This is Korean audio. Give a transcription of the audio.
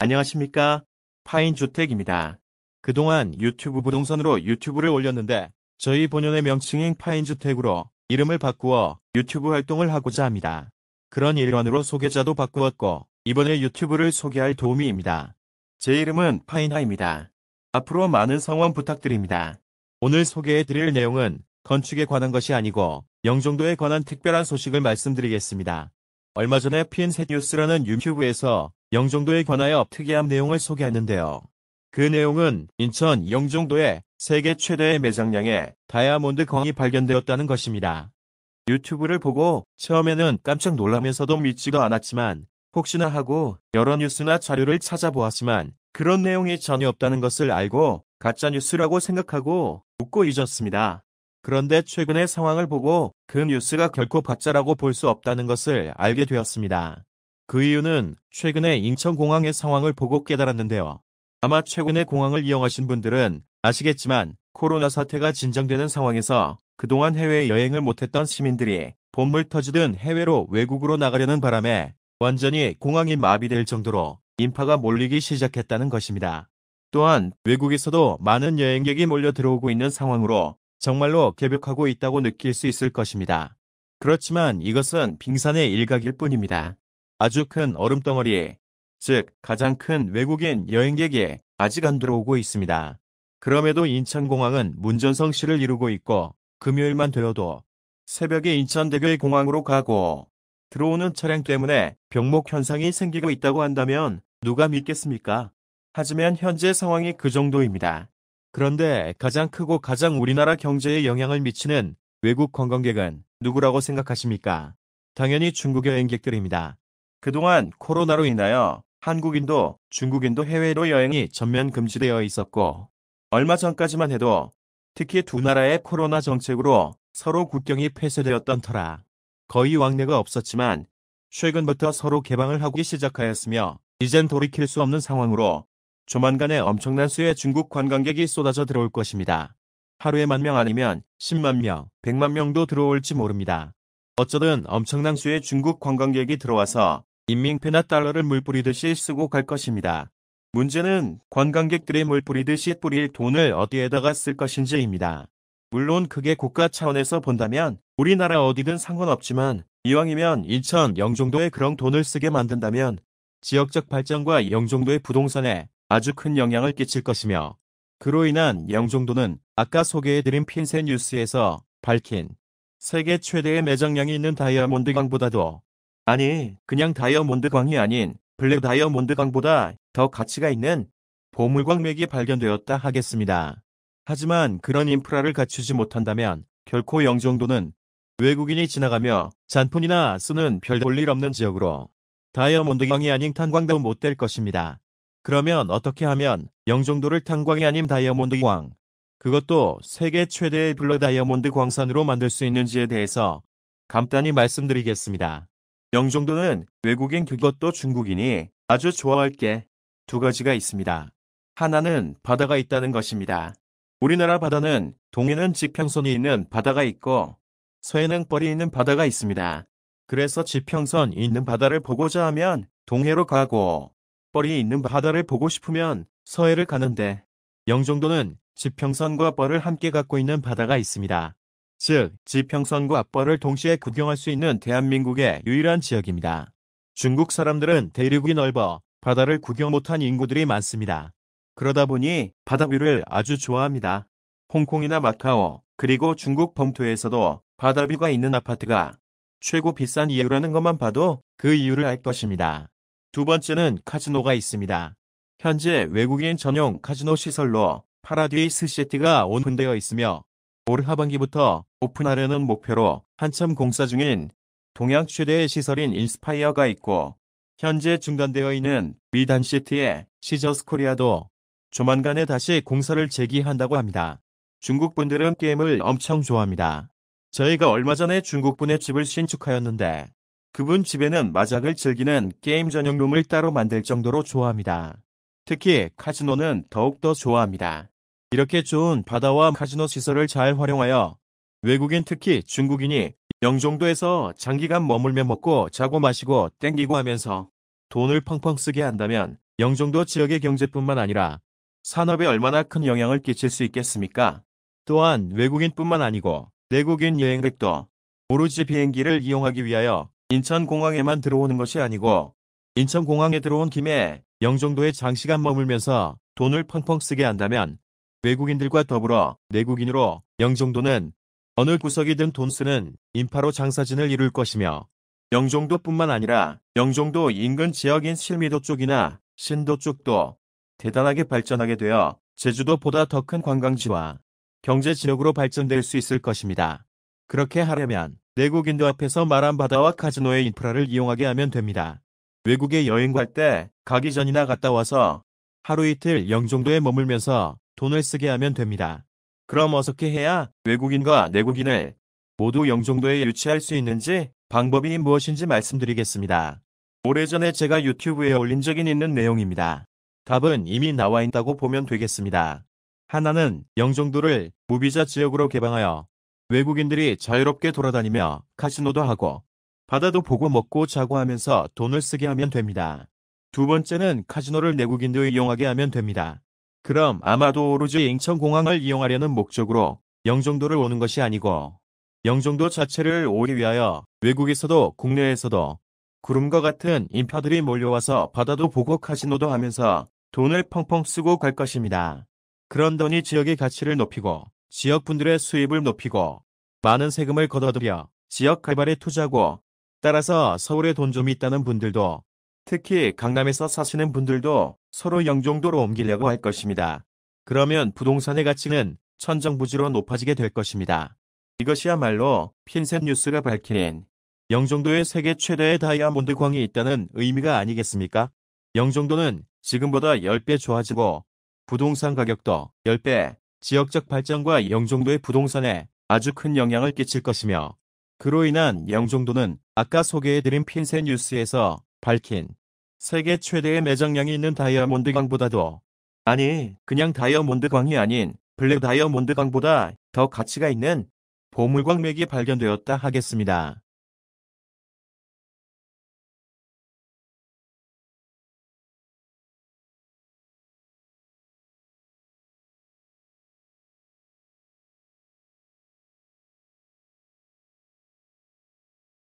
안녕하십니까? 파인주택입니다. 그동안 유튜브 부동산으로 유튜브를 올렸는데 저희 본연의 명칭인 파인주택으로 이름을 바꾸어 유튜브 활동을 하고자 합니다. 그런 일환으로 소개자도 바꾸었고 이번에 유튜브를 소개할 도우미입니다. 제 이름은 파인하입니다. 앞으로 많은 성원 부탁드립니다. 오늘 소개해드릴 내용은 건축에 관한 것이 아니고 영종도에 관한 특별한 소식을 말씀드리겠습니다. 얼마 전에 핀셋뉴스라는 유튜브에서 영종도에 관하여 특이한 내용을 소개했는데요. 그 내용은 인천 영종도에 세계 최대의 매장량의 다이아몬드 광이 발견되었다는 것입니다. 유튜브를 보고 처음에는 깜짝 놀라면서도 믿지도 않았지만 혹시나 하고 여러 뉴스나 자료를 찾아보았지만 그런 내용이 전혀 없다는 것을 알고 가짜뉴스라고 생각하고 웃고 잊었습니다. 그런데 최근의 상황을 보고 그 뉴스가 결코 가짜라고 볼 수 없다는 것을 알게 되었습니다. 그 이유는 최근에 인천공항의 상황을 보고 깨달았는데요. 아마 최근에 공항을 이용하신 분들은 아시겠지만 코로나 사태가 진정되는 상황에서 그동안 해외여행을 못했던 시민들이 봄물 터지듯 해외로 외국으로 나가려는 바람에 완전히 공항이 마비될 정도로 인파가 몰리기 시작했다는 것입니다. 또한 외국에서도 많은 여행객이 몰려 들어오고 있는 상황으로 정말로 개벽하고 있다고 느낄 수 있을 것입니다. 그렇지만 이것은 빙산의 일각일 뿐입니다. 아주 큰 얼음덩어리, 즉 가장 큰 외국인 여행객이 아직 안 들어오고 있습니다. 그럼에도 인천공항은 문전성시를 이루고 있고 금요일만 되어도 새벽에 인천대교 공항으로 가고 들어오는 차량 때문에 병목 현상이 생기고 있다고 한다면 누가 믿겠습니까? 하지만 현재 상황이 그 정도입니다. 그런데 가장 크고 가장 우리나라 경제에 영향을 미치는 외국 관광객은 누구라고 생각하십니까? 당연히 중국 여행객들입니다. 그동안 코로나로 인하여 한국인도 중국인도 해외로 여행이 전면 금지되어 있었고 얼마 전까지만 해도 특히 두 나라의 코로나 정책으로 서로 국경이 폐쇄되었던 터라 거의 왕래가 없었지만 최근부터 서로 개방을 하기 시작하였으며 이젠 돌이킬 수 없는 상황으로 조만간에 엄청난 수의 중국 관광객이 쏟아져 들어올 것입니다. 하루에 10,000명 아니면 10만 명, 100만 명도 들어올지 모릅니다. 어쩌든 엄청난 수의 중국 관광객이 들어와서 인민폐나 달러를 물뿌리듯이 쓰고 갈 것입니다. 문제는 관광객들이 물뿌리듯이 뿌릴 돈을 어디에다가 쓸 것인지입니다. 물론 그게 국가 차원에서 본다면 우리나라 어디든 상관없지만 이왕이면 인천 영종도에 그런 돈을 쓰게 만든다면 지역적 발전과 영종도의 부동산에 아주 큰 영향을 끼칠 것이며 그로 인한 영종도는 아까 소개해드린 핀셋뉴스에서 밝힌 세계 최대의 매장량이 있는 다이아몬드 광보다도 아니 그냥 다이아몬드 광이 아닌 블랙 다이아몬드 광보다 더 가치가 있는 보물광맥이 발견되었다 하겠습니다. 하지만 그런 인프라를 갖추지 못한다면 결코 영종도는 외국인이 지나가며 잔푼이나 쓰는 별 볼 일 없는 지역으로 다이아몬드 광이 아닌 탄광도 못 될 것입니다. 그러면 어떻게 하면 영종도를 탄광이 아닌 다이아몬드 광, 그것도 세계 최대의 블랙 다이아몬드 광산으로 만들 수 있는지에 대해서 간단히 말씀드리겠습니다. 영종도는 외국인 그것도 중국인이 아주 좋아할 게 두 가지가 있습니다. 하나는 바다가 있다는 것입니다. 우리나라 바다는 동해는 지평선이 있는 바다가 있고 서해는 뻘이 있는 바다가 있습니다. 그래서 지평선 있는 바다를 보고자 하면 동해로 가고 뻘이 있는 바다를 보고 싶으면 서해를 가는데 영종도는 지평선과 뻘을 함께 갖고 있는 바다가 있습니다. 즉 지평선과 뻘을 동시에 구경할 수 있는 대한민국의 유일한 지역입니다. 중국 사람들은 대륙이 넓어 바다를 구경 못한 인구들이 많습니다. 그러다 보니 바다뷰를 아주 좋아합니다. 홍콩이나 마카오 그리고 중국 본토에서도 바다뷰가 있는 아파트가 최고 비싼 이유라는 것만 봐도 그 이유를 알 것입니다. 두 번째는 카지노가 있습니다. 현재 외국인 전용 카지노 시설로 파라디스 시티가 오픈되어 있으며 올 하반기부터 오픈하려는 목표로 한참 공사 중인 동양 최대의 시설인 인스파이어가 있고 현재 중단되어 있는 미단시티의 시저스 코리아도 조만간에 다시 공사를 재개한다고 합니다. 중국 분들은 게임을 엄청 좋아합니다. 저희가 얼마 전에 중국 분의 집을 신축하였는데 그분 집에는 마작을 즐기는 게임 전용 룸을 따로 만들 정도로 좋아합니다. 특히 카지노는 더욱더 좋아합니다. 이렇게 좋은 바다와 카지노 시설을 잘 활용하여 외국인 특히 중국인이 영종도에서 장기간 머물며 먹고 자고 마시고 땡기고 하면서 돈을 펑펑 쓰게 한다면 영종도 지역의 경제뿐만 아니라 산업에 얼마나 큰 영향을 끼칠 수 있겠습니까? 또한 외국인뿐만 아니고 내국인 여행객도 오로지 비행기를 이용하기 위하여 인천공항에만 들어오는 것이 아니고 인천공항에 들어온 김에 영종도에 장시간 머물면서 돈을 펑펑 쓰게 한다면 외국인들과 더불어 내국인으로 영종도는 어느 구석이든 돈 쓰는 인파로 장사진을 이룰 것이며 영종도뿐만 아니라 영종도 인근 지역인 실미도 쪽이나 신도 쪽도 대단하게 발전하게 되어 제주도보다 더 큰 관광지와 경제지역으로 발전될 수 있을 것입니다. 그렇게 하려면 내국인도 앞에서 말한 바다와 카지노의 인프라를 이용하게 하면 됩니다. 외국에 여행 갈 때 가기 전이나 갔다 와서 하루 이틀 영종도에 머물면서 돈을 쓰게 하면 됩니다. 그럼 어떻게 해야 외국인과 내국인을 모두 영종도에 유치할 수 있는지 방법이 무엇인지 말씀드리겠습니다. 오래전에 제가 유튜브에 올린 적이 있는 내용입니다. 답은 이미 나와 있다고 보면 되겠습니다. 하나는 영종도를 무비자 지역으로 개방하여 외국인들이 자유롭게 돌아다니며 카지노도 하고 바다도 보고 먹고 자고 하면서 돈을 쓰게 하면 됩니다. 두 번째는 카지노를 내국인도 이용하게 하면 됩니다. 그럼 아마도 오로지 인천공항을 이용하려는 목적으로 영종도를 오는 것이 아니고 영종도 자체를 오기 위하여 외국에서도 국내에서도 구름과 같은 인파들이 몰려와서 바다도 보고 카지노도 하면서 돈을 펑펑 쓰고 갈 것입니다. 그런 돈이 지역의 가치를 높이고 지역 분들의 수입을 높이고 많은 세금을 걷어들여 지역 개발에 투자하고 따라서 서울에 돈 좀 있다는 분들도 특히 강남에서 사시는 분들도 서로 영종도로 옮기려고 할 것입니다. 그러면 부동산의 가치는 천정부지로 높아지게 될 것입니다. 이것이야말로 핀셋 뉴스가 밝힌 영종도에 세계 최대의 다이아몬드 광이 있다는 의미가 아니겠습니까? 영종도는 지금보다 10배 좋아지고 부동산 가격도 10배, 지역적 발전과 영종도의 부동산에 아주 큰 영향을 끼칠 것이며 그로 인한 영종도는 아까 소개해드린 핀셋 뉴스에서 밝힌 세계 최대의 매장량이 있는 다이아몬드 광보다도 아니 그냥 다이아몬드 광이 아닌 블랙 다이아몬드 광보다 더 가치가 있는 보물광맥이 발견되었다 하겠습니다.